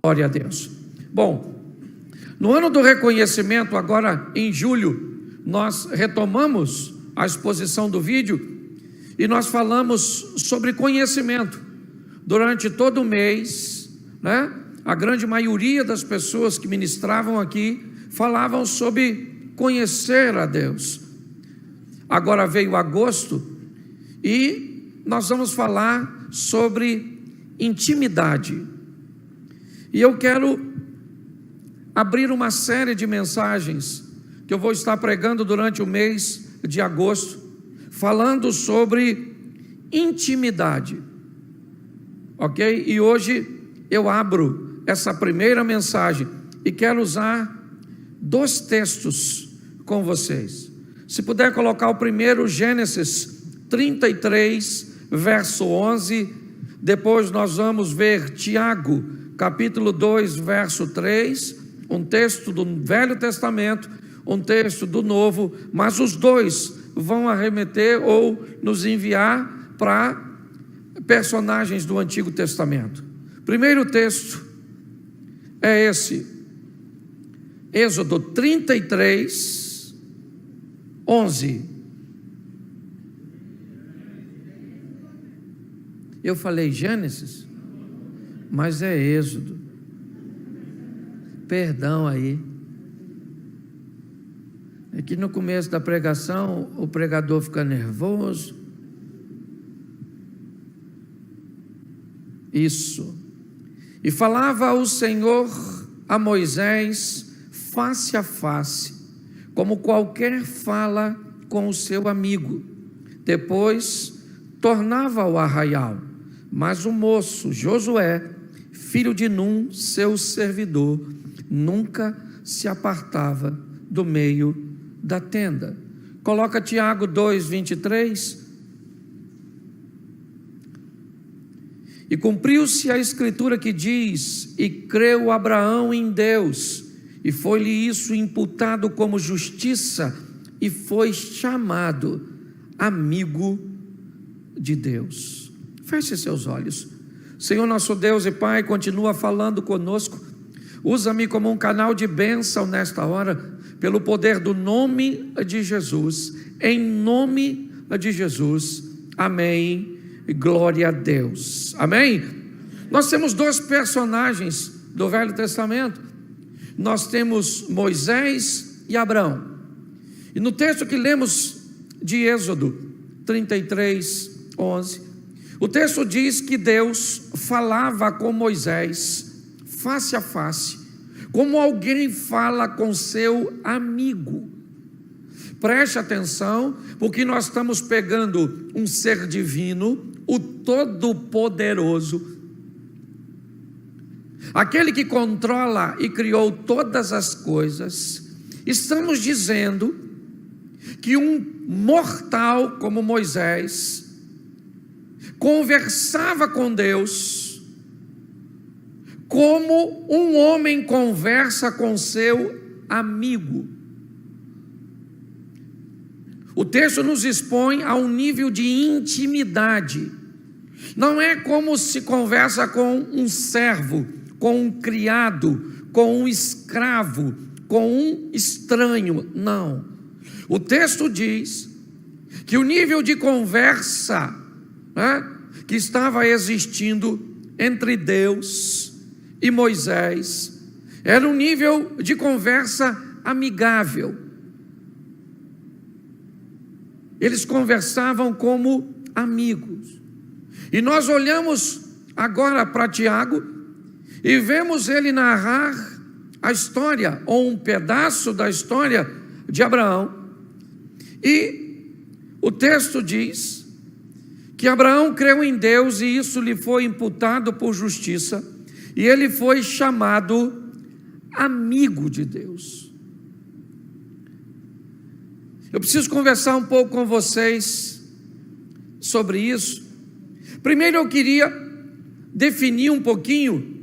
Glória a Deus. Bom, no ano do reconhecimento, agora em julho, nós retomamos a exposição do vídeo e nós falamos sobre conhecimento. Durante todo o mês, né, a grande maioria das pessoas que ministravam aqui falavam sobre conhecer a Deus. Agora veio agosto e nós vamos falar sobre intimidade. E eu quero abrir uma série de mensagens que eu vou estar pregando durante o mês de agosto, falando sobre intimidade, ok? E hoje eu abro essa primeira mensagem e quero usar 2 textos com vocês. Se puder colocar o primeiro, Gênesis 33, verso 11, depois nós vamos ver Tiago, capítulo 2, verso 3, um texto do Velho Testamento, um texto do Novo, mas os dois vão arremeter ou nos enviar para personagens do Antigo Testamento. Primeiro texto é esse, Êxodo 33, 11. Eu falei Gênesis, mas é Êxodo. Perdão aí. É que no começo da pregação o pregador fica nervoso. Isso. E falava o Senhor a Moisés face a face, como qualquer fala com o seu amigo. Depois tornava ao arraial. Mas o moço Josué, filho de Num, seu servidor, nunca se apartava do meio da tenda. Coloca Tiago 2, 23. E cumpriu-se a escritura que diz: e creu Abraão em Deus, e foi-lhe isso imputado como justiça, e foi chamado amigo de Deus. Feche seus olhos. Senhor nosso Deus e Pai, continua falando conosco. Usa-me como um canal de bênção nesta hora, pelo poder do nome de Jesus, em nome de Jesus, amém, e glória a Deus, amém. Nós temos 2 personagens do Velho Testamento, nós temos Moisés e Abraão, e no texto que lemos de Êxodo 33, 11, o texto diz que Deus falava com Moisés face a face, como alguém fala com seu amigo. Preste atenção, porque nós estamos pegando um ser divino, o Todo-Poderoso, aquele que controla e criou todas as coisas. Estamos dizendo que um mortal como Moisés conversava com Deus como um homem conversa com seu amigo. O texto nos expõe a um nível de intimidade. Não é como se conversa com um servo, com um criado, com um escravo, com um estranho. Não. O texto diz que o nível de conversa, né, que estava existindo entre Deus e Moisés era um nível de conversa amigável. Eles conversavam como amigos. E nós olhamos agora para Tiago e vemos ele narrar a história, ou um pedaço da história de Abraão. E o texto diz que Abraão creu em Deus e isso lhe foi imputado por justiça, e ele foi chamado amigo de Deus. Eu preciso conversar um pouco com vocês sobre isso. Primeiro eu queria definir um pouquinho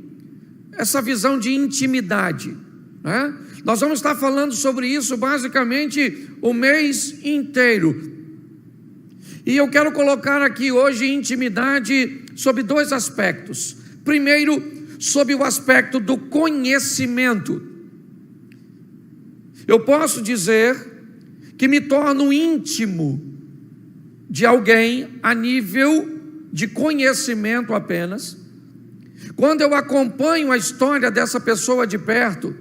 essa visão de intimidade, né? Nós vamos estar falando sobre isso basicamente o mês inteiro. E eu quero colocar aqui hoje intimidade sob 2 aspectos. Primeiro, sob o aspecto do conhecimento. Eu posso dizer que me torno íntimo de alguém a nível de conhecimento apenas, quando eu acompanho a história dessa pessoa de perto,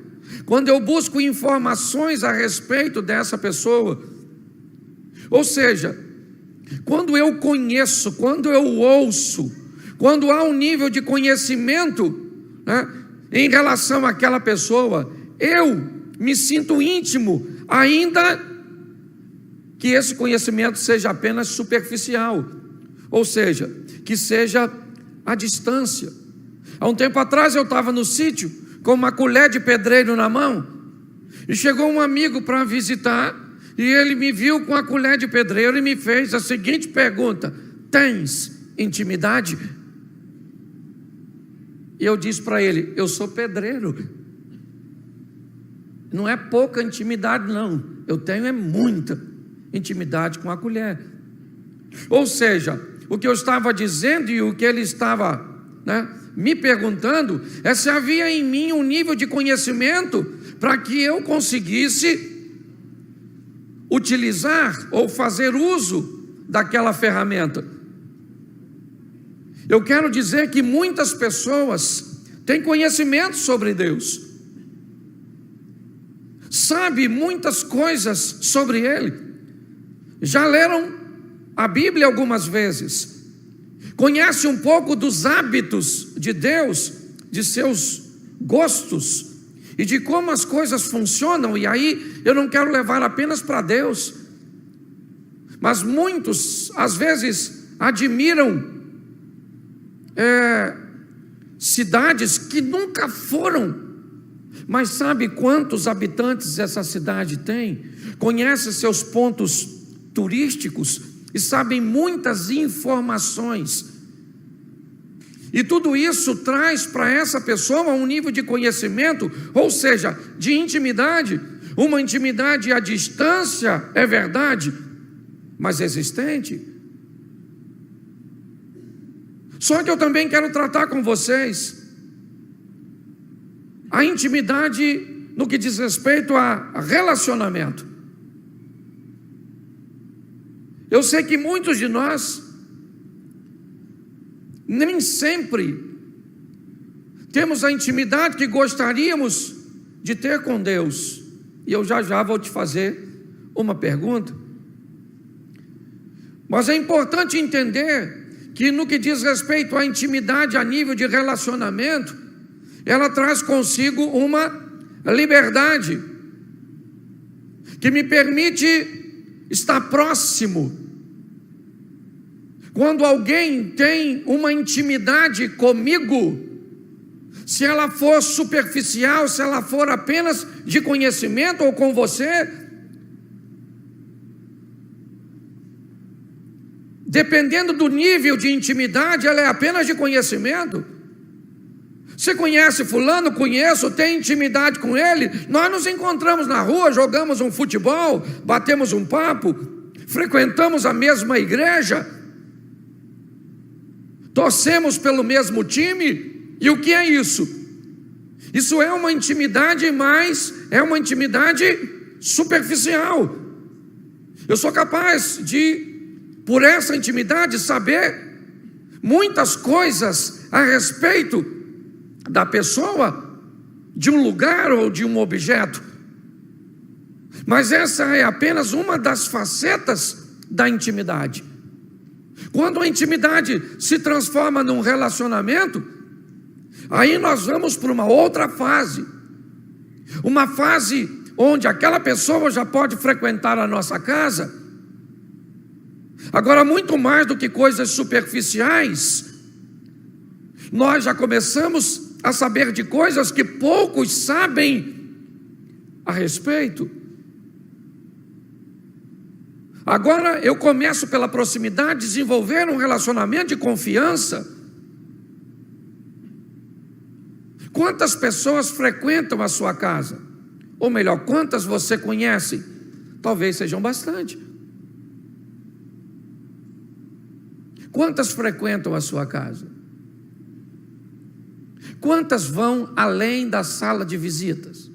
quando eu busco informações a respeito dessa pessoa. Ou seja, quando eu conheço, quando eu ouço, quando há um nível de conhecimento, né, em relação àquela pessoa, eu me sinto íntimo, ainda que esse conhecimento seja apenas superficial, ou seja, que seja à distância. Há um tempo atrás eu estava no sítio com uma colher de pedreiro na mão, e chegou um amigo para visitar, e ele me viu com a colher de pedreiro e me fez a seguinte pergunta: tens intimidade? E eu disse para ele: eu sou pedreiro. Não é pouca intimidade não, eu tenho é muita intimidade com a colher. Ou seja, o que eu estava dizendo e o que ele estava, me perguntando é se havia em mim um nível de conhecimento para que eu conseguisse utilizar ou fazer uso daquela ferramenta. Eu quero dizer que muitas pessoas têm conhecimento sobre Deus, sabe muitas coisas sobre Ele, já leram a Bíblia algumas vezes, conhece um pouco dos hábitos de Deus, de seus gostos e de como as coisas funcionam. E aí eu não quero levar apenas para Deus, mas muitos às vezes admiram cidades que nunca foram, mas sabe quantos habitantes essa cidade tem, conhece seus pontos turísticos e sabem muitas informações, e tudo isso traz para essa pessoa um nível de conhecimento, ou seja, de intimidade, uma intimidade à distância, é verdade, mas existente. Só que eu também quero tratar com vocês a intimidade no que diz respeito a relacionamento. Eu sei que muitos de nós nem sempre temos a intimidade que gostaríamos de ter com Deus. E eu já vou te fazer uma pergunta. Mas é importante entender que no que diz respeito à intimidade a nível de relacionamento, ela traz consigo uma liberdade que me permite estar próximo. Quando alguém tem uma intimidade comigo, se ela for superficial, se ela for apenas de conhecimento ou com você, dependendo do nível de intimidade, ela é apenas de conhecimento. Você conhece fulano? Conheço, tem intimidade com ele, nós nos encontramos na rua, jogamos um futebol, batemos um papo, frequentamos a mesma igreja, torcemos pelo mesmo time. E o que é isso? Isso é uma intimidade, mas é uma intimidade superficial. Eu sou capaz de, por essa intimidade, saber muitas coisas a respeito da pessoa, de um lugar ou de um objeto, mas essa é apenas uma das facetas da intimidade. Quando a intimidade se transforma num relacionamento, aí nós vamos para uma outra fase, uma fase onde aquela pessoa já pode frequentar a nossa casa. Agora, muito mais do que coisas superficiais, nós já começamos a saber de coisas que poucos sabem a respeito. Agora eu começo pela proximidade, desenvolver um relacionamento de confiança. Quantas pessoas frequentam a sua casa? Ou melhor, quantas você conhece? Talvez sejam bastante. Quantas frequentam a sua casa? Quantas vão além da sala de visitas?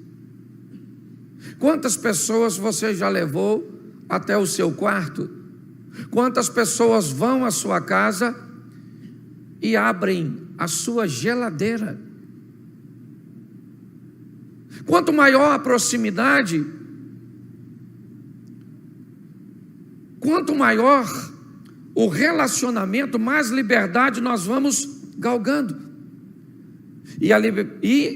Quantas pessoas você já levou até o seu quarto? Quantas pessoas vão à sua casa e abrem a sua geladeira? Quanto maior a proximidade, quanto maior o relacionamento, mais liberdade nós vamos galgando. E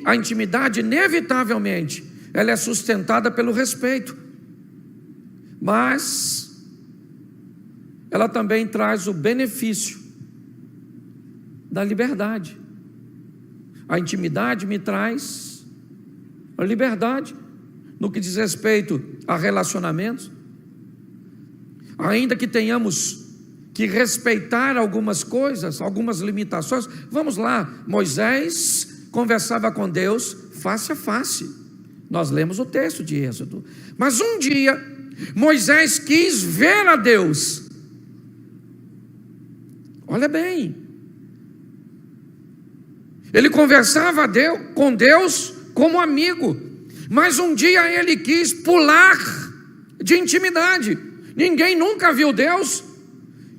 a intimidade, inevitavelmente, ela é sustentada pelo respeito. Mas ela também traz o benefício da liberdade. A intimidade me traz a liberdade no que diz respeito a relacionamentos. Ainda que tenhamos que respeitar algumas coisas, algumas limitações. Vamos lá, Moisés conversava com Deus face a face. Nós lemos o texto de Êxodo. Mas um dia, Moisés quis ver a Deus. Olha bem. Ele conversava com Deus como amigo. Mas um dia ele quis pular de intimidade. Ninguém nunca viu Deus.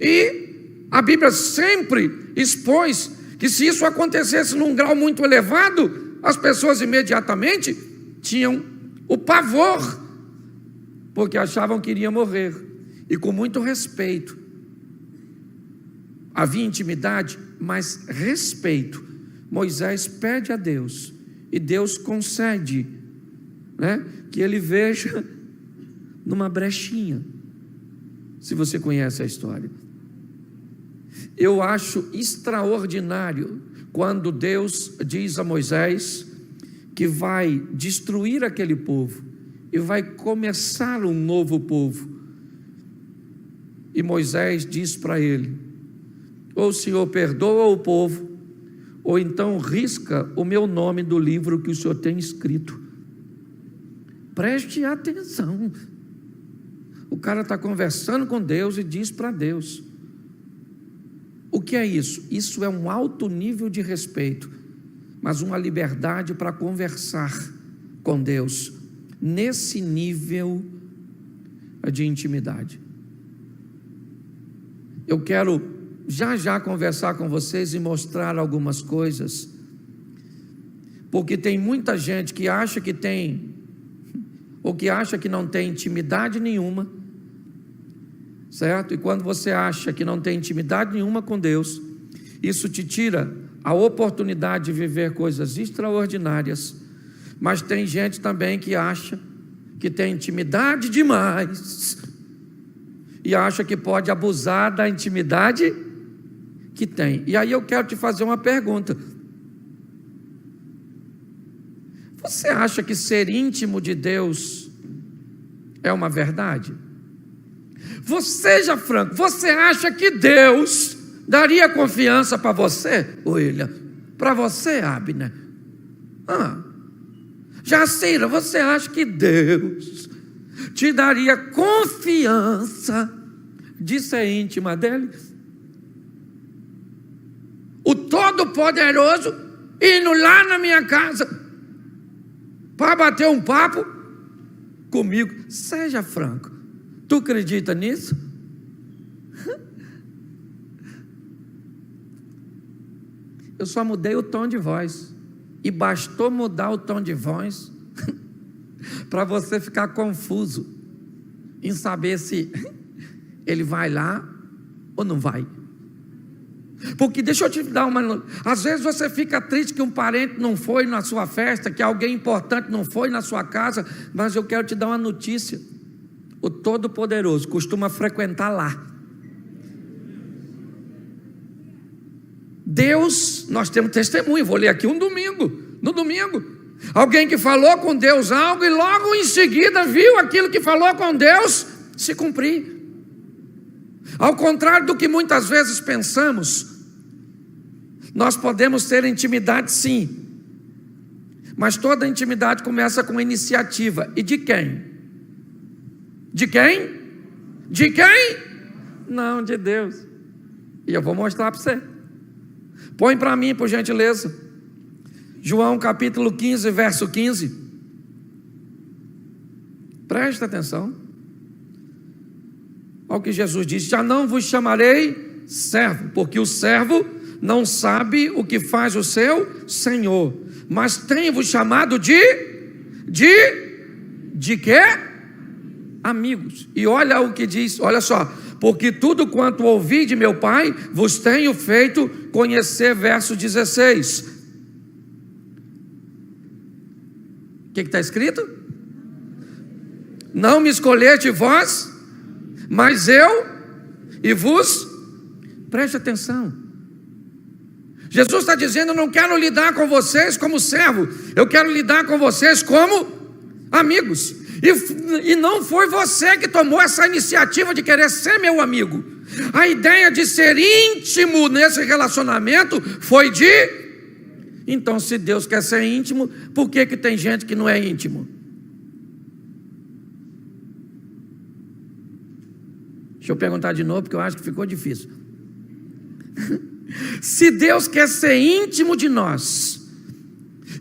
E a Bíblia sempre expôs que se isso acontecesse num grau muito elevado, as pessoas imediatamente tinham o pavor, porque achavam que iria morrer. E com muito respeito, havia intimidade, mas respeito. Moisés pede a Deus, e Deus concede, que ele veja numa brechinha. Se você conhece a história, eu acho extraordinário quando Deus diz a Moisés que vai destruir aquele povo e vai começar um novo povo. E Moisés diz para ele: ou o Senhor perdoa o povo, ou então risca o meu nome do livro que o Senhor tem escrito. Preste atenção. O cara está conversando com Deus e diz para Deus. O que é isso? Isso é um alto nível de respeito, mas uma liberdade para conversar com Deus, nesse nível de intimidade. Eu quero já conversar com vocês e mostrar algumas coisas, porque tem muita gente que acha que tem, ou que acha que não tem intimidade nenhuma, certo? E quando você acha que não tem intimidade nenhuma com Deus, isso te tira a oportunidade de viver coisas extraordinárias. Mas tem gente também que acha que tem intimidade demais e acha que pode abusar da intimidade que tem. E aí eu quero te fazer uma pergunta: você acha que ser íntimo de Deus é uma verdade? Seja franco, você acha que Deus daria confiança para você, William? Para você, Abner? Jacira, você acha que Deus te daria confiança de ser íntima dele? O Todo-Poderoso indo lá na minha casa para bater um papo comigo. Seja franco, tu acredita nisso? Eu só mudei o tom de voz, e bastou mudar o tom de voz para você ficar confuso em saber se ele vai lá ou não vai. Porque deixa eu te dar uma... Às vezes você fica triste que um parente não foi na sua festa, que alguém importante não foi na sua casa, mas eu quero te dar uma notícia: o Todo-Poderoso costuma frequentar lá. Deus, nós temos testemunho, vou ler aqui no domingo, alguém que falou com Deus algo e logo em seguida viu aquilo que falou com Deus se cumprir. Ao contrário do que muitas vezes pensamos, nós podemos ter intimidade sim, mas toda intimidade começa com iniciativa. E de quem? De quem? De quem? Não, de Deus. E eu vou mostrar para você. Põe para mim, por gentileza. João capítulo 15, verso 15. Presta atenção. Olha o que Jesus diz: já não vos chamarei servo, porque o servo não sabe o que faz o seu senhor, mas tenho-vos chamado de quê? Amigos. E olha o que diz, olha só: porque tudo quanto ouvi de meu Pai vos tenho feito conhecer. Verso 16. O que está escrito? Não me escolheste vós, mas eu e vos. Preste atenção. Jesus está dizendo: eu não quero lidar com vocês como servo, eu quero lidar com vocês como amigos. E não foi você que tomou essa iniciativa de querer ser meu amigo. A ideia de ser íntimo nesse relacionamento foi de... Então, se Deus quer ser íntimo, por que tem gente que não é íntimo? Deixa eu perguntar de novo, porque eu acho que ficou difícil. Se Deus quer ser íntimo de nós,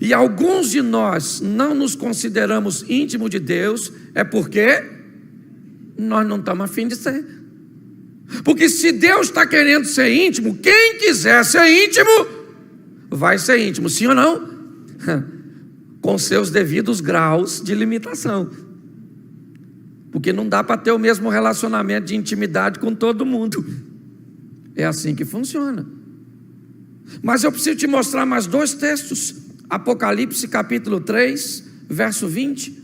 e alguns de nós não nos consideramos íntimo de Deus, é porque nós não estamos a fim de ser. Porque se Deus está querendo ser íntimo, quem quiser ser íntimo, vai ser íntimo, sim ou não? Com seus devidos graus de limitação. Porque não dá para ter o mesmo relacionamento de intimidade com todo mundo. É assim que funciona. Mas eu preciso te mostrar mais dois textos. Apocalipse capítulo 3, verso 20.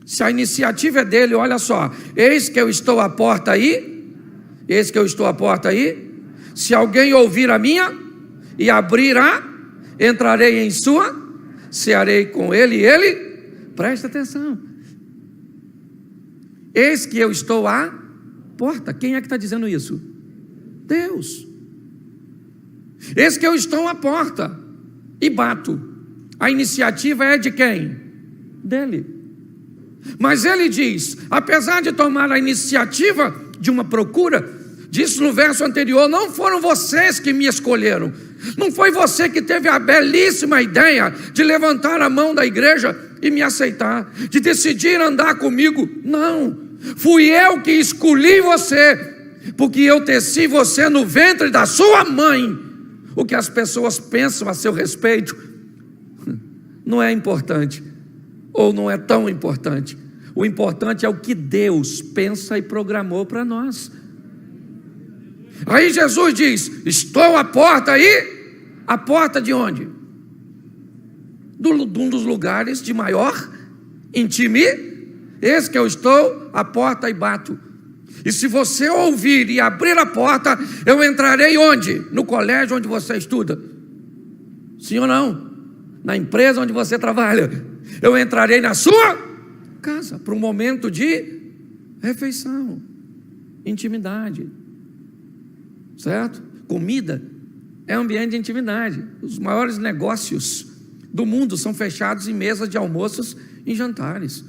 Se a iniciativa é dele, olha só: eis que eu estou à porta aí. Eis que eu estou à porta aí. Se alguém ouvir a minha e abrirá, entrarei em sua, cearei com ele e ele. Presta atenção. Eis que eu estou à porta. Quem é que está dizendo isso? Deus. Eis que eu estou à porta e bato. A iniciativa é de quem? Dele. Mas ele diz: apesar de tomar a iniciativa de uma procura, disse no verso anterior: não foram vocês que me escolheram. Não foi você que teve a belíssima ideia de levantar a mão da igreja e me aceitar, de decidir andar comigo. Não, fui eu que escolhi você, porque eu teci você no ventre da sua mãe. O que as pessoas pensam a seu respeito não é importante, ou não é tão importante. O importante é o que Deus pensa e programou para nós. Aí Jesus diz: estou à porta aí. A porta de onde? De um dos lugares de maior intimidade. Eis que eu estou à porta e bato. E se você ouvir e abrir a porta, eu entrarei onde? No colégio onde você estuda? Sim ou não? Na empresa onde você trabalha? Eu entrarei na sua casa para um momento de refeição, intimidade. Certo? Comida é ambiente de intimidade. Os maiores negócios do mundo são fechados em mesas de almoços e jantares.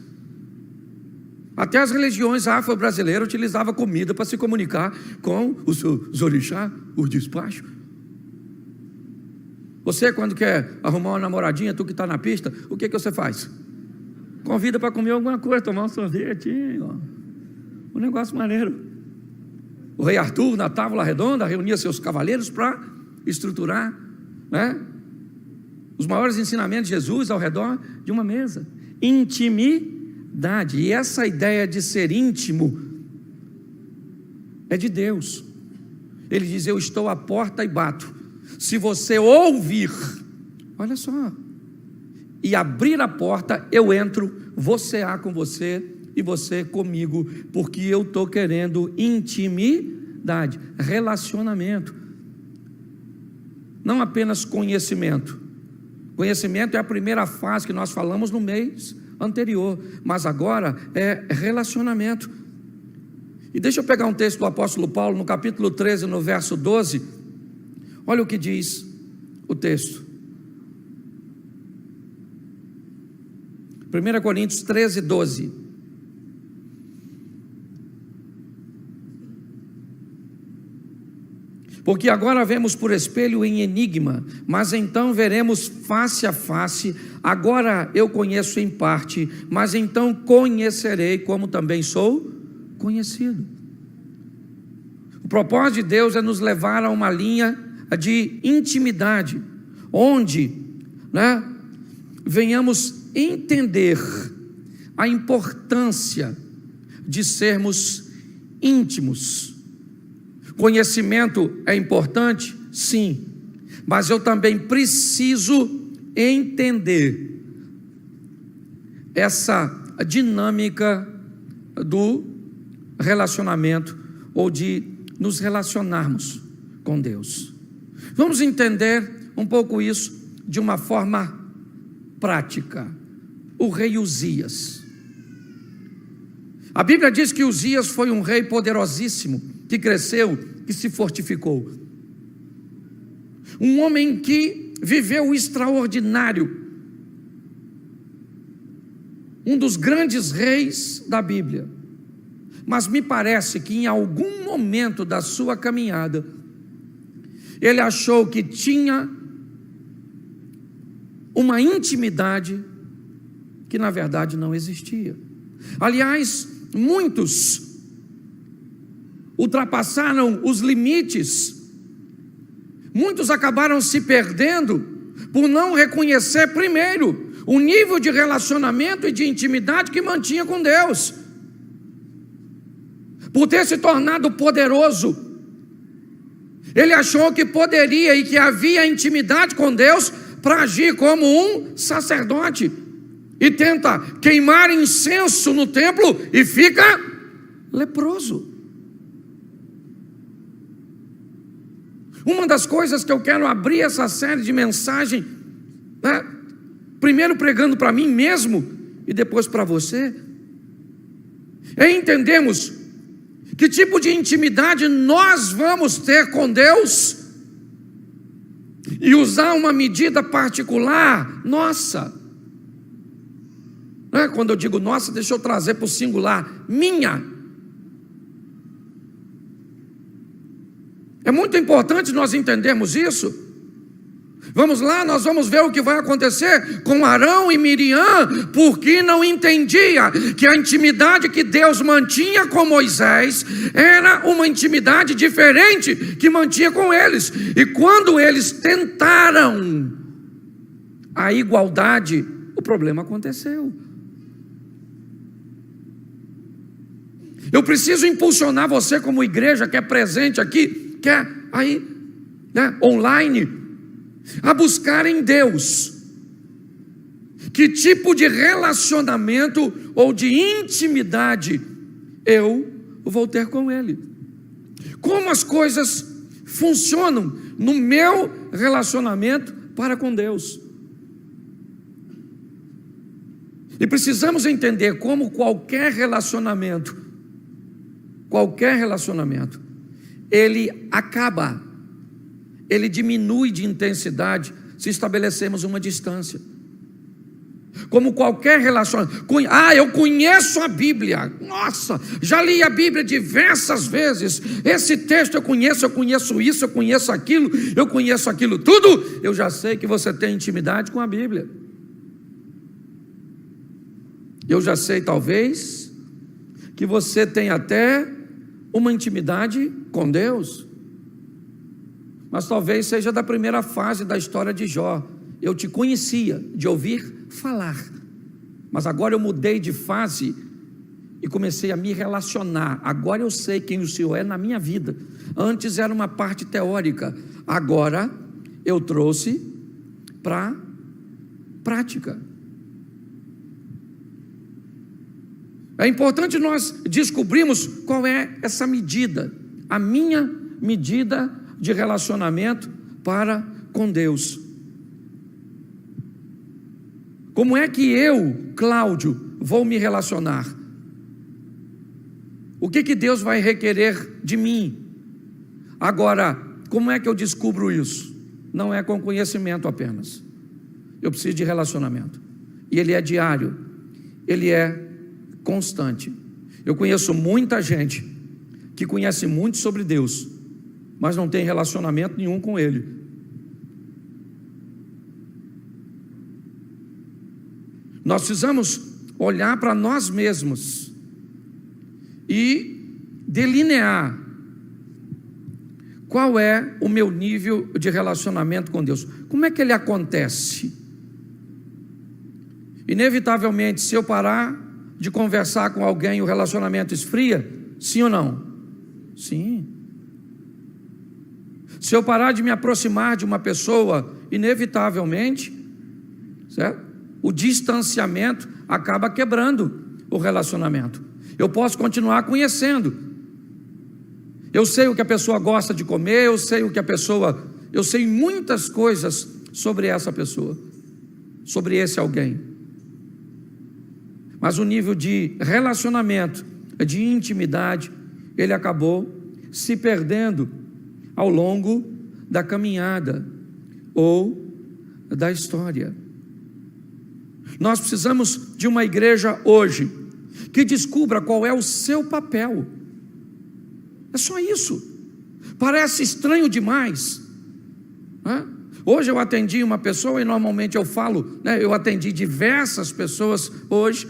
Até as religiões afro-brasileiras utilizavam comida para se comunicar com os orixás, os despachos. Você, quando quer arrumar uma namoradinha, tu que está na pista, o que você faz? Convida para comer alguma coisa, tomar um sorvete, um negócio maneiro. O rei Arthur, na tábua redonda, reunia seus cavaleiros para estruturar, né, os maiores ensinamentos de Jesus ao redor de uma mesa. Intimidade. E essa ideia de ser íntimo é de Deus. Ele diz: eu estou à porta e bato. Se você ouvir, olha só, e abrir a porta, eu entro, vou cear com você e você comigo, porque eu estou querendo intimidade, relacionamento, não apenas conhecimento. Conhecimento é a primeira fase que nós falamos no mês anterior, mas agora é relacionamento. E deixa eu pegar um texto do apóstolo Paulo, no capítulo 13, no verso 12, olha o que diz o texto. 1 Coríntios 13, 12. Porque agora vemos por espelho em enigma, mas então veremos face a face. Agora eu conheço em parte, mas então conhecerei como também sou conhecido. O propósito de Deus é nos levar a uma linha de intimidade, onde, venhamos entender a importância de sermos íntimos. Conhecimento é importante? Sim, mas eu também preciso entender essa dinâmica do relacionamento, ou de nos relacionarmos com Deus. Vamos entender um pouco isso de uma forma prática. O rei Uzias. A Bíblia diz que Uzias foi um rei poderosíssimo, que cresceu, que se fortificou. Um homem que viveu o extraordinário. Um dos grandes reis da Bíblia. Mas me parece que em algum momento da sua caminhada, ele achou que tinha uma intimidade que na verdade não existia. Aliás, muitos ultrapassaram os limites, muitos acabaram se perdendo por não reconhecer primeiro o nível de relacionamento e de intimidade que mantinha com Deus, por ter se tornado poderoso. Ele achou que poderia e que havia intimidade com Deus para agir como um sacerdote, e tenta queimar incenso no templo e fica leproso. Uma das coisas que eu quero abrir essa série de mensagem, primeiro pregando para mim mesmo e depois para você, é entendermos que tipo de intimidade nós vamos ter com Deus e usar uma medida particular nossa. Quando eu digo nossa, deixa eu trazer para o singular, minha. É muito importante nós entendermos isso. Vamos lá, nós vamos ver o que vai acontecer com Arão e Miriam, porque não entendia que a intimidade que Deus mantinha com Moisés era uma intimidade diferente que mantinha com eles. E quando eles tentaram a igualdade, o problema aconteceu. Eu preciso impulsionar você como igreja que é presente aqui, que é aí, online, a buscar em Deus que tipo de relacionamento ou de intimidade eu vou ter com Ele. Como as coisas funcionam no meu relacionamento para com Deus. E precisamos entender como qualquer relacionamento, ele acaba, ele diminui de intensidade se estabelecemos uma distância. Como qualquer relacionamento, eu conheço a Bíblia, nossa, já li a Bíblia diversas vezes, esse texto eu conheço isso, eu conheço aquilo tudo, eu já sei que você tem intimidade com a Bíblia. Eu já sei talvez que você tem até uma intimidade com Deus, mas talvez seja da primeira fase da história de Jó. Eu te conhecia de ouvir falar, mas agora eu mudei de fase e comecei a me relacionar. Agora eu sei quem o Senhor é na minha vida. Antes era uma parte teórica, agora eu trouxe para prática. É importante nós descobrirmos qual é essa medida, a minha medida de relacionamento para com Deus. Como é que eu, Cláudio, vou me relacionar? O que Deus vai requerer de mim? Agora, como é que eu descubro isso? Não é com conhecimento apenas. Eu preciso de relacionamento. E ele é diário, ele é constante. Eu conheço muita gente que conhece muito sobre Deus, mas não tem relacionamento nenhum com Ele. Nós precisamos olhar para nós mesmos e delinear qual é o meu nível de relacionamento com Deus. Como é que ele acontece? Inevitavelmente, se eu parar de conversar com alguém, o relacionamento esfria? Sim ou não? Sim. Se eu parar de me aproximar de uma pessoa, inevitavelmente, certo? O distanciamento acaba quebrando o relacionamento. Eu posso continuar conhecendo. Eu sei o que a pessoa gosta de comer, eu sei muitas coisas sobre essa pessoa, sobre esse alguém. Mas o nível de relacionamento, de intimidade, ele acabou se perdendo ao longo da caminhada ou da história. Nós precisamos de uma igreja hoje que descubra qual é o seu papel. É só isso. Parece estranho demais, né? Hoje eu atendi uma pessoa e normalmente eu falo, né, eu atendi diversas pessoas hoje,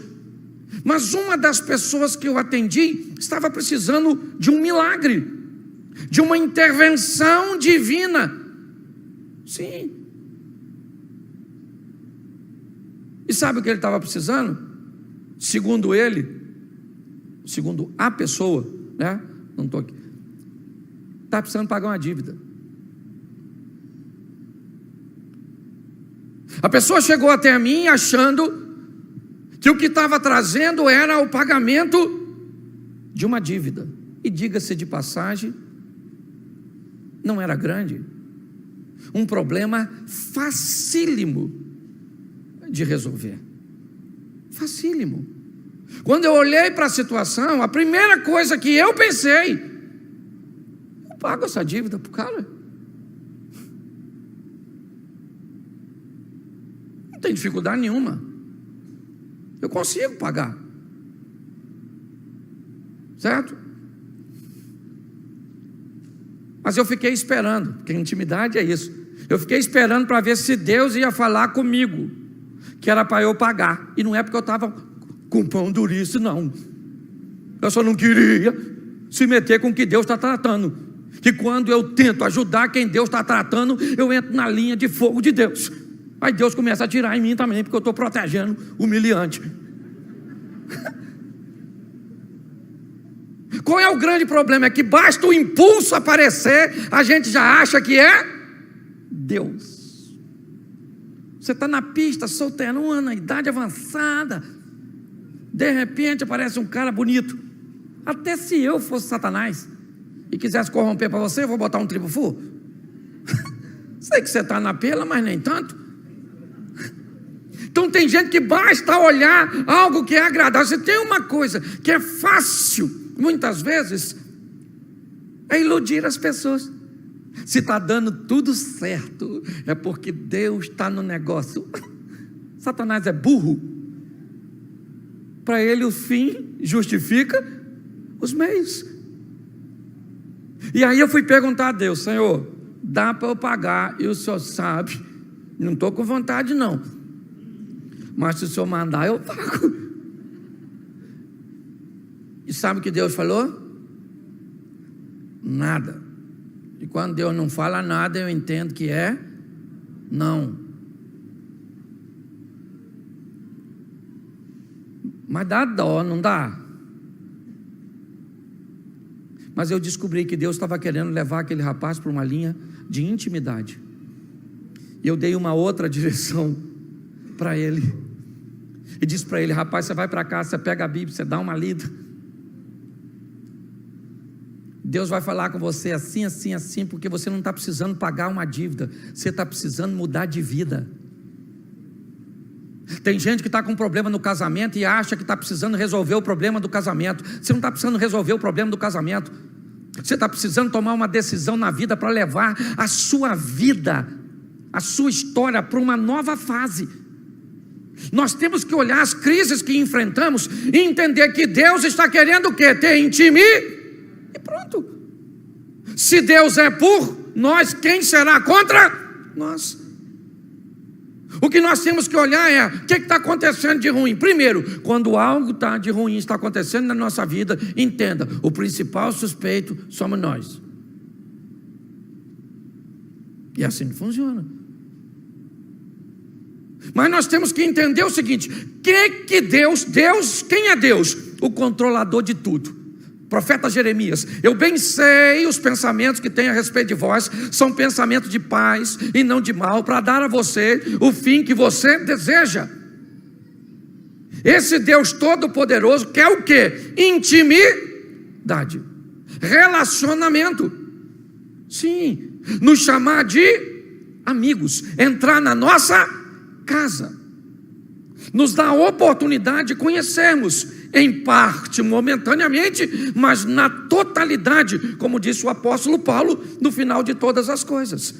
mas uma das pessoas que eu atendi estava precisando de um milagre, de uma intervenção divina. Sim. E sabe o que ele estava precisando? Segundo ele, segundo a pessoa, né? Não estou aqui. Está precisando pagar uma dívida. A pessoa chegou até mim achando que o que estava trazendo era o pagamento de uma dívida. E diga-se de passagem, não era grande. Um problema facílimo de resolver. Facílimo. Quando eu olhei para a situação, a primeira coisa que eu pensei: eu pago essa dívida para o cara. Não tem dificuldade nenhuma. Eu consigo pagar. Certo? Mas eu fiquei esperando, porque intimidade é isso. Eu fiquei esperando para ver se Deus ia falar comigo, que era para eu pagar. E não é porque eu estava com pão duríssimo, não. Eu só não queria se meter com o que Deus está tratando. Que quando eu tento ajudar quem Deus está tratando, eu entro na linha de fogo de Deus. Aí Deus começa a atirar em mim também, porque eu estou protegendo o humilhante. Qual é o grande problema? É que basta o impulso aparecer, a gente já acha que é Deus. Você está na pista, solteirona, idade avançada, de repente aparece um cara bonito. Até se eu fosse Satanás e quisesse corromper para você, eu vou botar um tribo-fu. Sei que você está na pela, mas nem tanto. Então tem gente que basta olhar algo que é agradável. Você tem uma coisa que é fácil, muitas vezes, é iludir as pessoas. Se está dando tudo certo, é porque Deus está no negócio. Satanás é burro. Para ele o fim justifica os meios. E aí eu fui perguntar a Deus: Senhor, dá para eu pagar? E o Senhor sabe, não estou com vontade não, mas se o Senhor mandar eu pago. E sabe o que Deus falou? Nada. E quando Deus não fala nada, eu entendo que é não. Mas dá dó, não dá? Mas eu descobri que Deus estava querendo levar aquele rapaz para uma linha de intimidade. E eu dei uma outra direção para ele. E disse para ele: rapaz, você vai para casa, você pega a Bíblia, você dá uma lida. Deus vai falar com você assim, assim, assim, porque você não está precisando pagar uma dívida, você está precisando mudar de vida. Tem gente que está com problema no casamento e acha que está precisando resolver o problema do casamento. Você não está precisando resolver o problema do casamento. Você está precisando tomar uma decisão na vida para levar a sua vida, a sua história para uma nova fase. Nós temos que olhar as crises que enfrentamos e entender que Deus está querendo o quê? Ter intimidade. E pronto. Se Deus é por nós, quem será contra nós? O que nós temos que olhar é o que está acontecendo de ruim. Primeiro, quando algo de ruim está acontecendo na nossa vida, entenda, o principal suspeito somos nós. E assim não funciona. Mas nós temos que entender o seguinte: que Deus, quem é Deus? O controlador de tudo. Profeta Jeremias: eu bem sei os pensamentos que tenho a respeito de vós, são pensamentos de paz e não de mal, para dar a você o fim que você deseja. Esse Deus Todo-Poderoso quer o quê? Intimidade, relacionamento. Sim, nos chamar de amigos, entrar na nossa casa, nos dá a oportunidade de conhecermos, em parte, momentaneamente, mas na totalidade, como disse o apóstolo Paulo, no final de todas as coisas.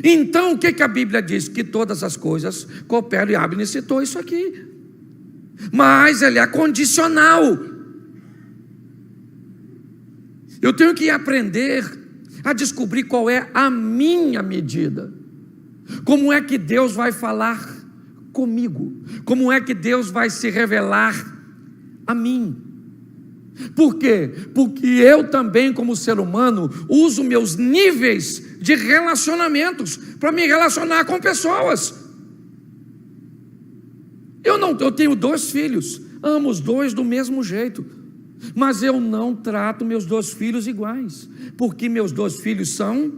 Então, o que a Bíblia diz? Que todas as coisas cooperam, e Abner citou isso aqui, mas ele é condicional. Eu tenho que aprender a descobrir qual é a minha medida. Como é que Deus vai falar comigo? Como é que Deus vai se revelar a mim? Por quê? Porque eu também, como ser humano, uso meus níveis de relacionamentos para me relacionar com pessoas. Eu tenho 2 filhos, amo os 2 do mesmo jeito, mas eu não trato meus 2 filhos iguais, porque meus 2 filhos são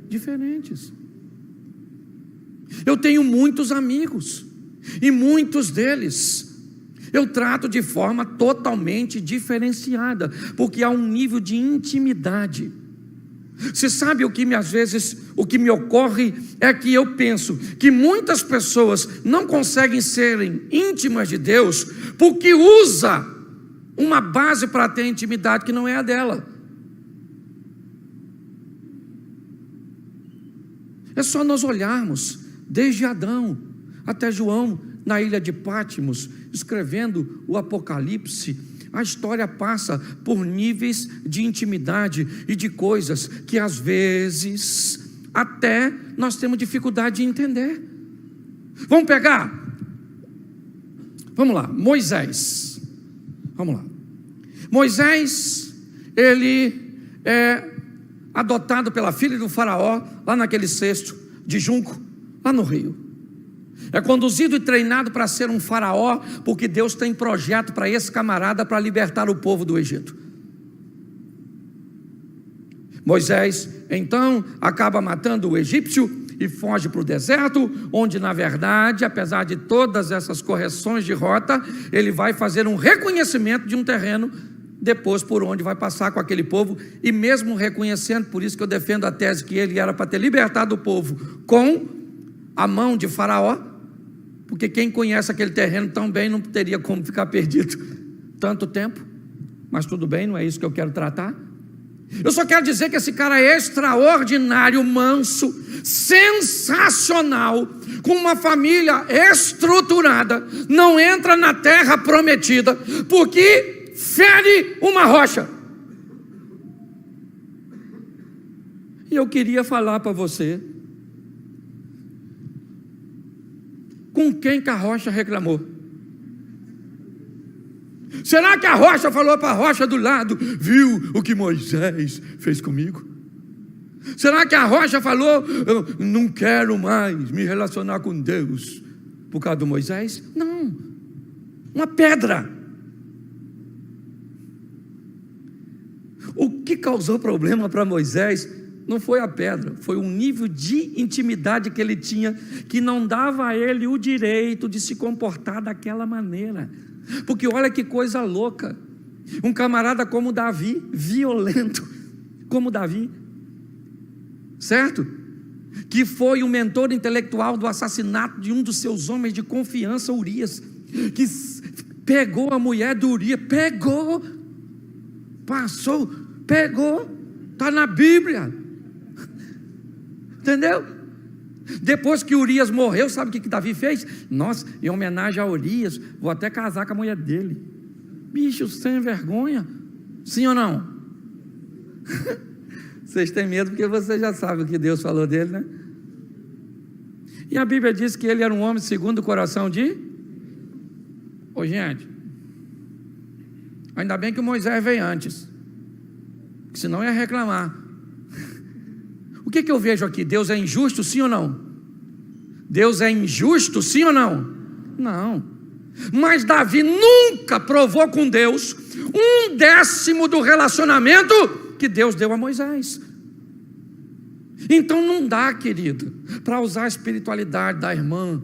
diferentes. Eu tenho muitos amigos, e muitos deles eu trato de forma totalmente diferenciada, porque há um nível de intimidade. Você sabe às vezes, o que me ocorre é que eu penso que muitas pessoas não conseguem serem íntimas de Deus, porque usa uma base para ter intimidade que não é a dela. É só nós olharmos, desde Adão até João, na ilha de Patmos, escrevendo o Apocalipse. A história passa por níveis de intimidade e de coisas que às vezes até nós temos dificuldade de entender. Vamos pegar? Vamos lá, Moisés. Vamos lá. Moisés, ele é adotado pela filha do faraó, lá naquele cesto de junco, lá no rio. É conduzido e treinado para ser um faraó, porque Deus tem projeto para esse camarada para libertar o povo do Egito. Moisés, então, acaba matando o egípcio e foge para o deserto, onde, na verdade, apesar de todas essas correções de rota, ele vai fazer um reconhecimento de um terreno depois por onde vai passar com aquele povo, e mesmo reconhecendo, por isso que eu defendo a tese que ele era para ter libertado o povo com a mão de Faraó, porque quem conhece aquele terreno tão bem não teria como ficar perdido tanto tempo, mas tudo bem, não é isso que eu quero tratar. Eu só quero dizer que esse cara é extraordinário, manso, sensacional, com uma família estruturada, não entra na terra prometida, porque fere uma rocha. E eu queria falar para você, com quem que a rocha reclamou? Será que a rocha falou para a rocha do lado: viu o que Moisés fez comigo? Será que a rocha falou: eu não quero mais me relacionar com Deus por causa do Moisés? Não, uma pedra. O que causou problema para Moisés não foi a pedra, foi um nível de intimidade que ele tinha, que não dava a ele o direito de se comportar daquela maneira. Porque olha que coisa louca, um camarada como Davi, violento como Davi, certo? Que foi o mentor intelectual do assassinato de um dos seus homens de confiança, Urias, que pegou a mulher do Urias, pegou, está na Bíblia, entendeu? Depois que Urias morreu, sabe o que Davi fez? Nossa, em homenagem a Urias, vou até casar com a mulher dele. Bicho sem vergonha, sim ou não? Vocês têm medo porque você já sabe o que Deus falou dele, né? E a Bíblia diz que ele era um homem segundo o coração de... Ô, gente, ainda bem que o Moisés veio antes, senão ia reclamar. O que eu vejo aqui? Deus é injusto, sim ou não? Deus é injusto, sim ou não? Não. Mas Davi nunca provou com Deus 1/10 do relacionamento que Deus deu a Moisés. Então não dá, querido, para usar a espiritualidade da irmã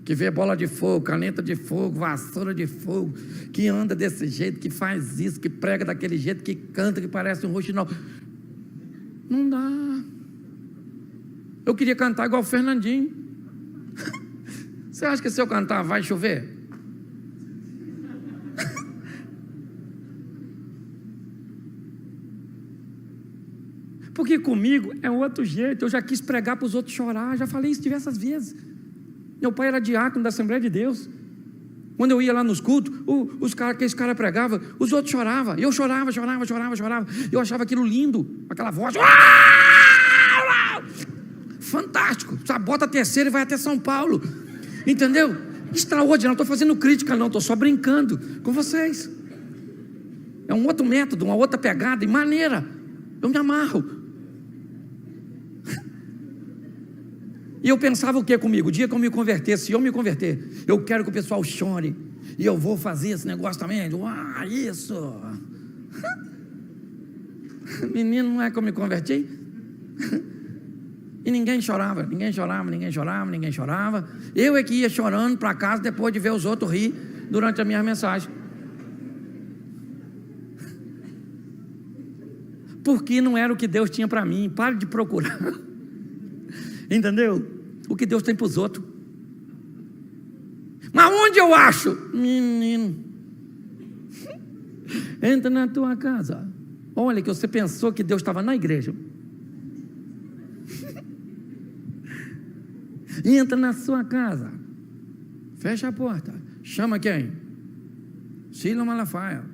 que vê bola de fogo, caneta de fogo, vassoura de fogo, que anda desse jeito, que faz isso, que prega daquele jeito, que canta, que parece um roxinol. Não dá. Eu queria cantar igual o Fernandinho. Você acha que se eu cantar vai chover? Porque comigo é outro jeito. Eu já quis pregar para os outros chorar. Já falei isso diversas vezes. Meu pai era diácono da Assembleia de Deus. Quando eu ia lá nos cultos, que esse cara pregava, os outros choravam. Eu chorava. Eu achava aquilo lindo, aquela voz. Fantástico. Bota a terceira e vai até São Paulo. Entendeu? Extraordinário. Não estou fazendo crítica, não. Estou só brincando com vocês. É um outro método, uma outra pegada e maneira. Eu me amarro. E eu pensava o que comigo? O dia que eu me converter, se eu me converter, eu quero que o pessoal chore. E eu vou fazer esse negócio também. Isso. Menino, não é que eu me converti? E ninguém chorava. Eu é que ia chorando para casa depois de ver os outros rir durante a minha mensagem. Porque não era o que Deus tinha para mim. Pare de procurar. Entendeu? O que Deus tem para os outros. Mas onde eu acho? Menino, entra na tua casa. Olha que você pensou que Deus estava na igreja. Entra na sua casa. Fecha a porta. Chama quem? Cílio Malafaia,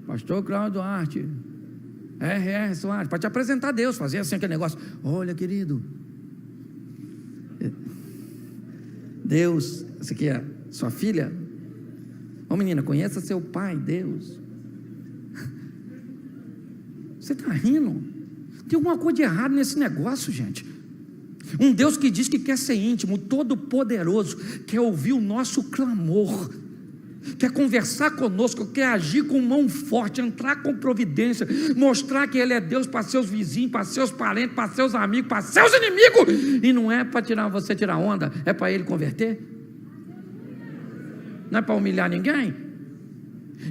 Pastor Cláudio Duarte, R.R. Soares, para te apresentar a Deus, fazer assim aquele negócio. Olha, querido, Deus, essa aqui é sua filha. Ô menina, conheça seu pai, Deus. Você está rindo? Tem alguma coisa de errado nesse negócio, gente. Um Deus que diz que quer ser íntimo, todo poderoso, quer ouvir o nosso clamor, quer conversar conosco, quer agir com mão forte, entrar com providência, mostrar que Ele é Deus para seus vizinhos, para seus parentes, para seus amigos, para seus inimigos. E não é para você tirar onda, é para Ele converter. Não é para humilhar ninguém.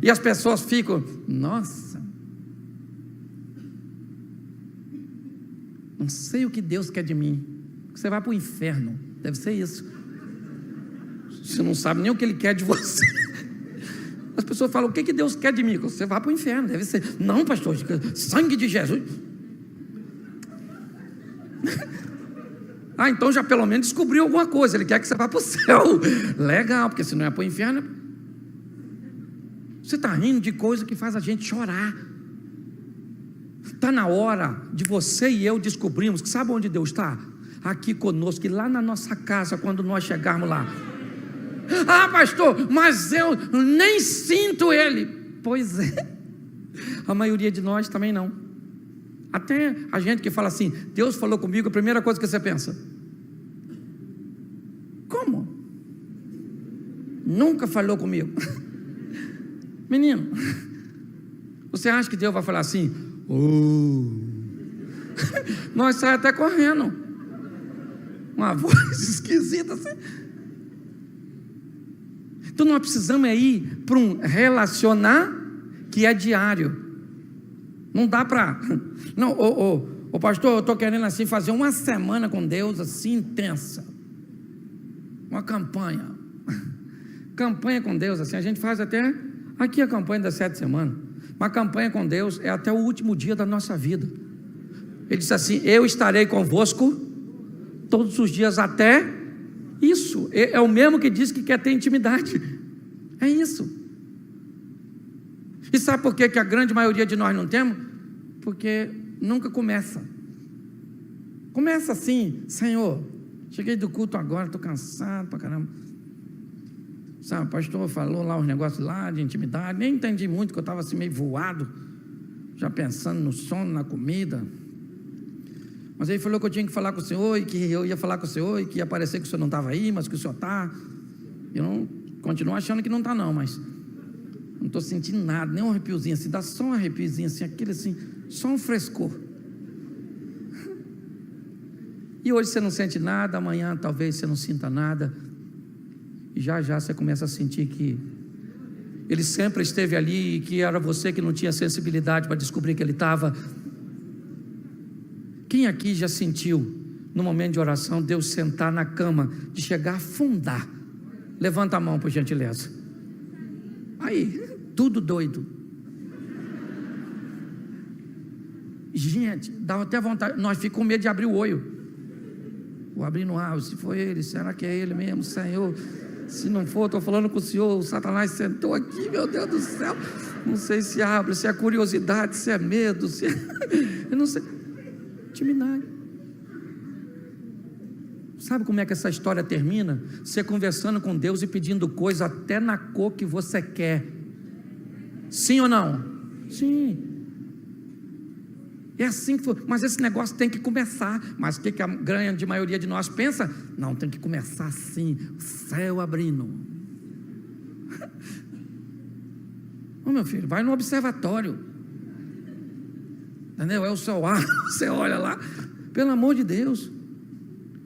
E as pessoas ficam, nossa, não sei o que Deus quer de mim. Você vai para o inferno, deve ser isso. Você não sabe nem o que Ele quer de você. As pessoas falam, o que Deus quer de mim? Você vai para o inferno, deve ser. Não, pastor, sangue de Jesus. Então já pelo menos descobriu alguma coisa. Ele quer que você vá para o céu. Legal, porque se não é para o inferno. Você está rindo de coisa que faz a gente chorar. Está na hora de você e eu descobrirmos que sabe onde Deus está? Aqui conosco, e lá na nossa casa, quando nós chegarmos lá. Ah, pastor, mas eu nem sinto Ele. Pois é, a maioria de nós também não. Até a gente que fala assim, Deus falou comigo, a primeira coisa que você pensa, como? Nunca falou comigo. Menino, você acha que Deus vai falar assim? Nós saímos até correndo. Uma voz esquisita assim. Então nós precisamos ir para um relacionar que é diário. Não dá para... Não, pastor, eu estou querendo assim fazer uma semana com Deus assim intensa. Uma campanha. Campanha com Deus assim, a gente faz até aqui a campanha das 7 semanas. Uma campanha com Deus é até o último dia da nossa vida. Ele disse assim, eu estarei convosco todos os dias até isso. É o mesmo que diz que quer ter intimidade. É isso. E sabe por que a grande maioria de nós não temos? Porque nunca começa. Começa assim: Senhor, cheguei do culto agora, estou cansado pra caramba. Sabe, o pastor falou lá os negócios lá de intimidade, nem entendi muito, porque eu estava assim meio voado, já pensando no sono, na comida. Mas ele falou que eu tinha que falar com o senhor, e que eu ia falar com o senhor, e que ia parecer que o senhor não estava aí, mas que o senhor está. Eu não, continuo achando que não está não, mas não estou sentindo nada, nem um arrepiozinho assim, dá só um arrepiozinho assim, aquele assim, só um frescor. E hoje você não sente nada, amanhã talvez você não sinta nada, e já você começa a sentir que Ele sempre esteve ali, e que era você que não tinha sensibilidade para descobrir que Ele estava. Quem aqui já sentiu, no momento de oração, Deus sentar na cama, de chegar a afundar? Levanta a mão, por gentileza. Aí, tudo doido. Gente, dá até vontade, nós ficamos com medo de abrir o olho. Vou abrir no ar, se foi ele, será que é ele mesmo, Senhor? Se não for, estou falando com o Senhor, o Satanás sentou aqui, meu Deus do céu. Não sei se abre, se é curiosidade, se é medo, se é... eu não sei. Intimidade. Sabe como é que essa história termina? Você conversando com Deus e pedindo coisa até na cor que você quer. Sim ou não? Sim. É assim que foi. Mas esse negócio tem que começar. Mas o que a grande maioria de nós pensa? Não, tem que começar assim, o céu abrindo. Ô meu filho, vai no observatório. Entendeu? É o seu ar, você olha lá. Pelo amor de Deus.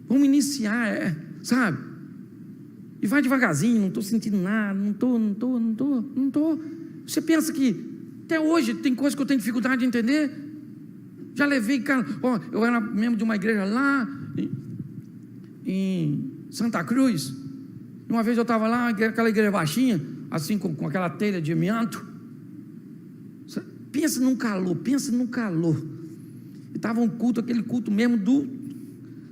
Vamos iniciar, sabe? E vai devagarzinho, não estou sentindo nada, não estou. Você pensa que até hoje tem coisas que eu tenho dificuldade de entender? Já levei, cara, eu era membro de uma igreja lá em Santa Cruz. Uma vez eu estava lá, aquela igreja baixinha, assim com aquela telha de amianto. Pensa num calor. E estava um culto, aquele culto mesmo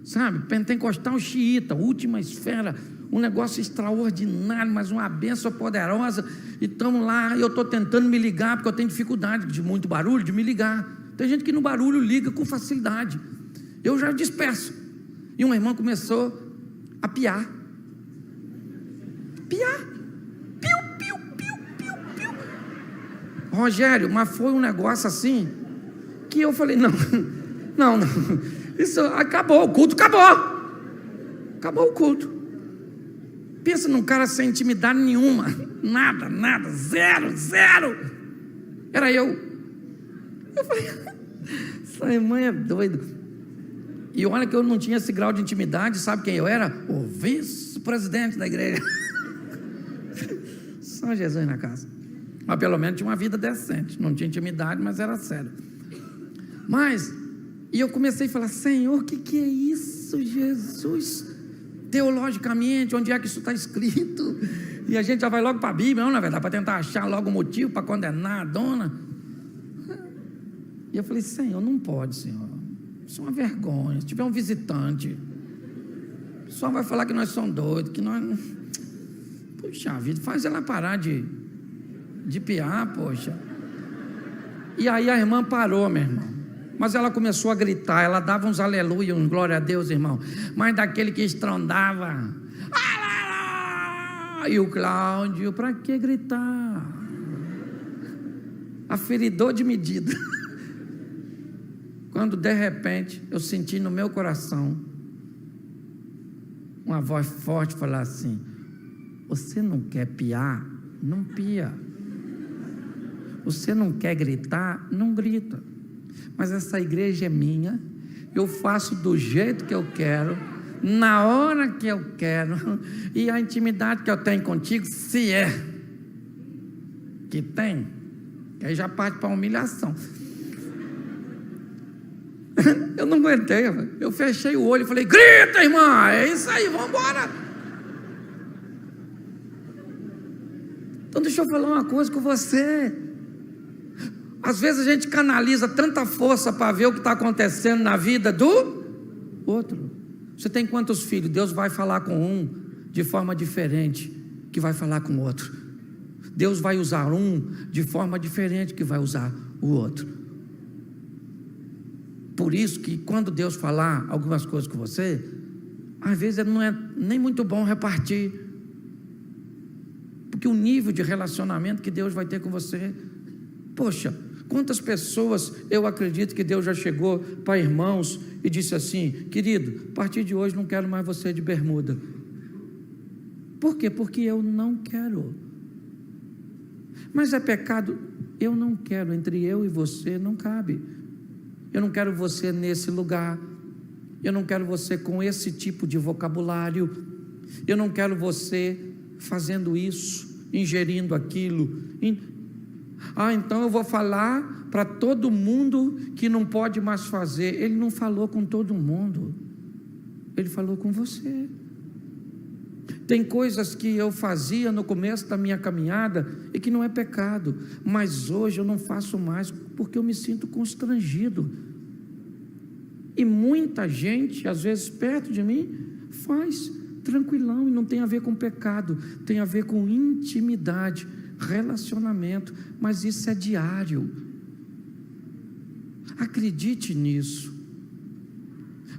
sabe, pentecostal xiita, última esfera, um negócio extraordinário, mas uma bênção poderosa. E estamos lá, e eu estou tentando me ligar, porque eu tenho dificuldade de muito barulho, de me ligar. Tem gente que no barulho liga com facilidade, eu já disperso. E uma irmã começou a piar. Piu, piu, piu, piu, piu. Rogério, mas foi um negócio assim, que eu falei, não, isso acabou, o culto acabou o culto. Pensa num cara sem intimidade nenhuma, nada, zero. Era eu falei, essa irmã é doida. E olha que eu não tinha esse grau de intimidade. Sabe quem eu era? O vice-presidente da igreja. Só Jesus na casa. Mas pelo menos tinha uma vida decente. Não tinha intimidade, mas era sério. E eu comecei a falar, Senhor, o que é isso, Jesus? Teologicamente, onde é que isso está escrito? E a gente já vai logo para a Bíblia, não, na verdade, para tentar achar logo o motivo para condenar a dona. E eu falei, Senhor, não pode, Senhor. Isso é uma vergonha. Se tiver um visitante, o pessoal vai falar que nós somos doidos, que nós... Puxa vida, faz ela parar de piar, poxa. E aí a irmã parou, meu irmão. Mas ela começou a gritar, ela dava uns aleluia, uns glória a Deus, irmão. Mas daquele que estrondava. E o Cláudio, para que gritar? Aferidor de medida. Quando de repente eu senti no meu coração uma voz forte falar assim: você não quer piar? Não pia. Você não quer gritar? Não grita. Mas essa igreja é minha, eu faço do jeito que eu quero, na hora que eu quero, e a intimidade que eu tenho contigo, se é que tem, que aí já parte para a humilhação. Eu não aguentei, eu fechei o olho e falei: grita, irmã, é isso aí, vamos embora. Então deixa eu falar uma coisa com você. Às vezes a gente canaliza tanta força para ver o que está acontecendo na vida do outro. Você tem quantos filhos? Deus vai falar com um de forma diferente que vai falar com o outro. Deus vai usar um de forma diferente que vai usar o outro. Por isso que quando Deus falar algumas coisas com você, às vezes não é nem muito bom repartir, porque o nível de relacionamento que Deus vai ter com você, poxa, quantas pessoas eu acredito que Deus já chegou para irmãos e disse assim: querido, a partir de hoje não quero mais você de bermuda. Por quê? Porque eu não quero. Mas é pecado? Eu não quero, entre eu e você não cabe. Eu não quero você nesse lugar, eu não quero você com esse tipo de vocabulário, eu não quero você fazendo isso, ingerindo aquilo. Então eu vou falar para todo mundo que não pode mais fazer. Ele não falou com todo mundo, ele falou com você. Tem coisas que eu fazia no começo da minha caminhada e que não é pecado, mas hoje eu não faço mais porque eu me sinto constrangido. E muita gente, às vezes perto de mim, faz tranquilão, e não tem a ver com pecado, tem a ver com intimidade, relacionamento, mas isso é diário. Acredite nisso.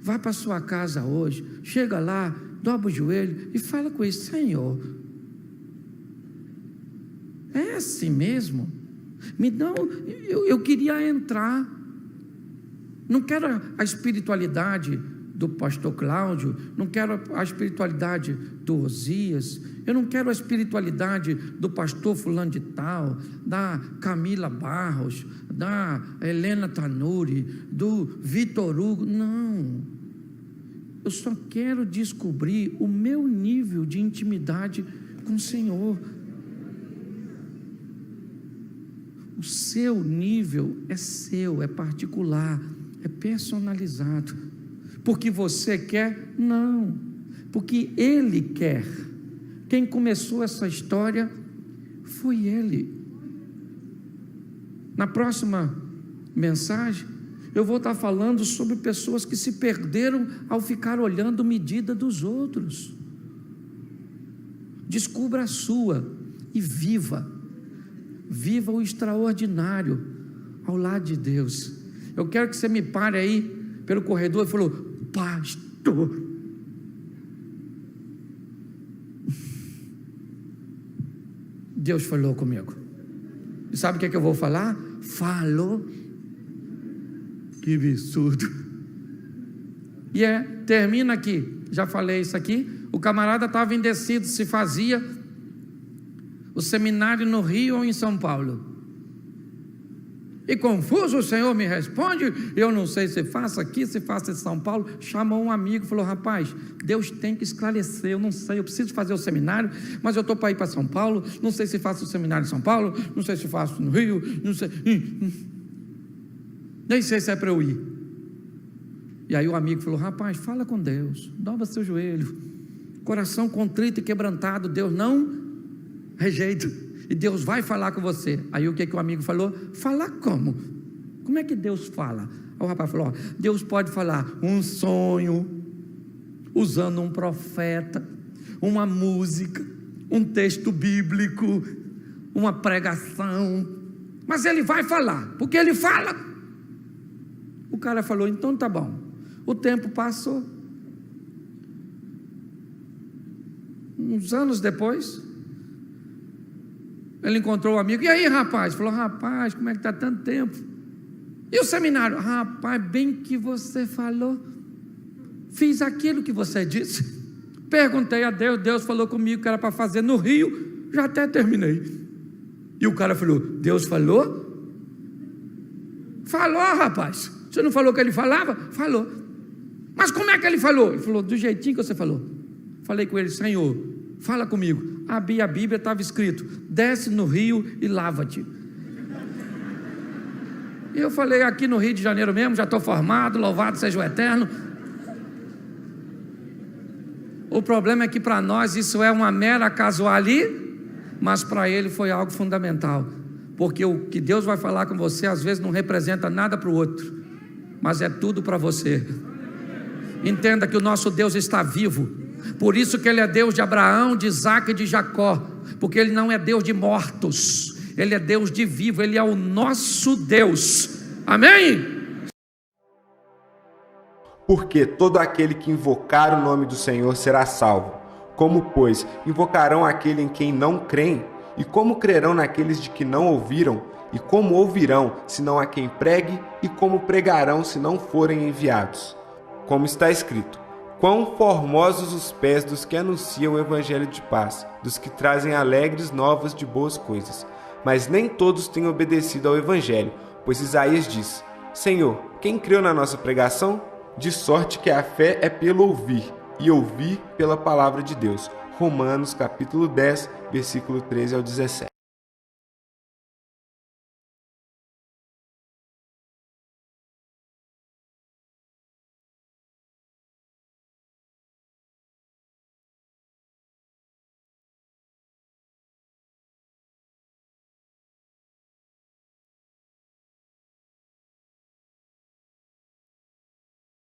Vá para sua casa hoje, chega lá, dobra o joelho e fala com ele: Senhor, é assim mesmo? Me dá, eu queria entrar. Não quero a espiritualidade do pastor Cláudio, não quero a espiritualidade do Osias, eu não quero a espiritualidade do pastor fulano de tal, da Camila Barros, da Helena Tanuri, do Vitor Hugo. Não, eu só quero descobrir o meu nível de intimidade com o Senhor. O seu nível é seu, é particular, é personalizado. Porque você quer? Não, porque Ele quer. Quem começou essa história foi Ele. Na próxima mensagem eu vou estar falando sobre pessoas que se perderam ao ficar olhando a medida dos outros. Descubra a sua e viva o extraordinário ao lado de Deus. Eu quero que você me pare aí pelo corredor e falou: pastor, Deus falou comigo. E sabe o que é que eu vou falar? Falou. Que absurdo. E termina aqui. Já falei isso aqui. O camarada estava indeciso se fazia o seminário no Rio ou em São Paulo. E confuso, o Senhor me responde: eu não sei se faço aqui, se faço em São Paulo. Chamou um amigo e falou: rapaz, Deus tem que esclarecer. Eu não sei, eu preciso fazer o seminário, mas eu estou para ir para São Paulo. Não sei se faço o seminário em São Paulo, não sei se faço no Rio, não sei, nem sei se é para eu ir. E aí o amigo falou: rapaz, fala com Deus, dobra seu joelho, coração contrito e quebrantado, Deus não rejeita, e Deus vai falar com você. Aí o que o amigo falou? Falar como? Como é que Deus fala? Aí o rapaz falou: Deus pode falar um sonho, usando um profeta, uma música, um texto bíblico, uma pregação, mas Ele vai falar, porque Ele fala. O cara falou: então tá bom. O tempo passou. Uns anos depois, ele encontrou um amigo: e aí, rapaz? Falou: rapaz, como é que está tanto tempo? E o seminário? Rapaz, bem que você falou, fiz aquilo que você disse, perguntei a Deus, Deus falou comigo que era para fazer no Rio, já até terminei. E o cara falou: Deus falou? Falou, rapaz. Você não falou que Ele falava? Falou. Mas como é que Ele falou? Ele falou: do jeitinho que você falou. Falei com ele: Senhor, fala comigo. Abri a Bíblia, estava escrito: desce no rio e lava-te. E eu falei: aqui no Rio de Janeiro mesmo, já estou formado, louvado seja o Eterno. O problema é que para nós isso é uma mera casualidade, mas para ele foi algo fundamental, porque o que Deus vai falar com você às vezes não representa nada para o outro, mas é tudo para você. Entenda que o nosso Deus está vivo, por isso que Ele é Deus de Abraão, de Isaac e de Jacó, porque Ele não é Deus de mortos, Ele é Deus de vivo, Ele é o nosso Deus. Amém? Porque todo aquele que invocar o nome do Senhor será salvo. Como, pois, invocarão aquele em quem não creem? E como crerão naqueles de que não ouviram? E como ouvirão, se não há quem pregue? E como pregarão, se não forem enviados? Como está escrito: quão formosos os pés dos que anunciam o evangelho de paz, dos que trazem alegres novas de boas coisas. Mas nem todos têm obedecido ao evangelho, pois Isaías diz: Senhor, quem creu na nossa pregação? De sorte que a fé é pelo ouvir, e ouvir pela palavra de Deus. Romanos capítulo 10, versículo 13 ao 17.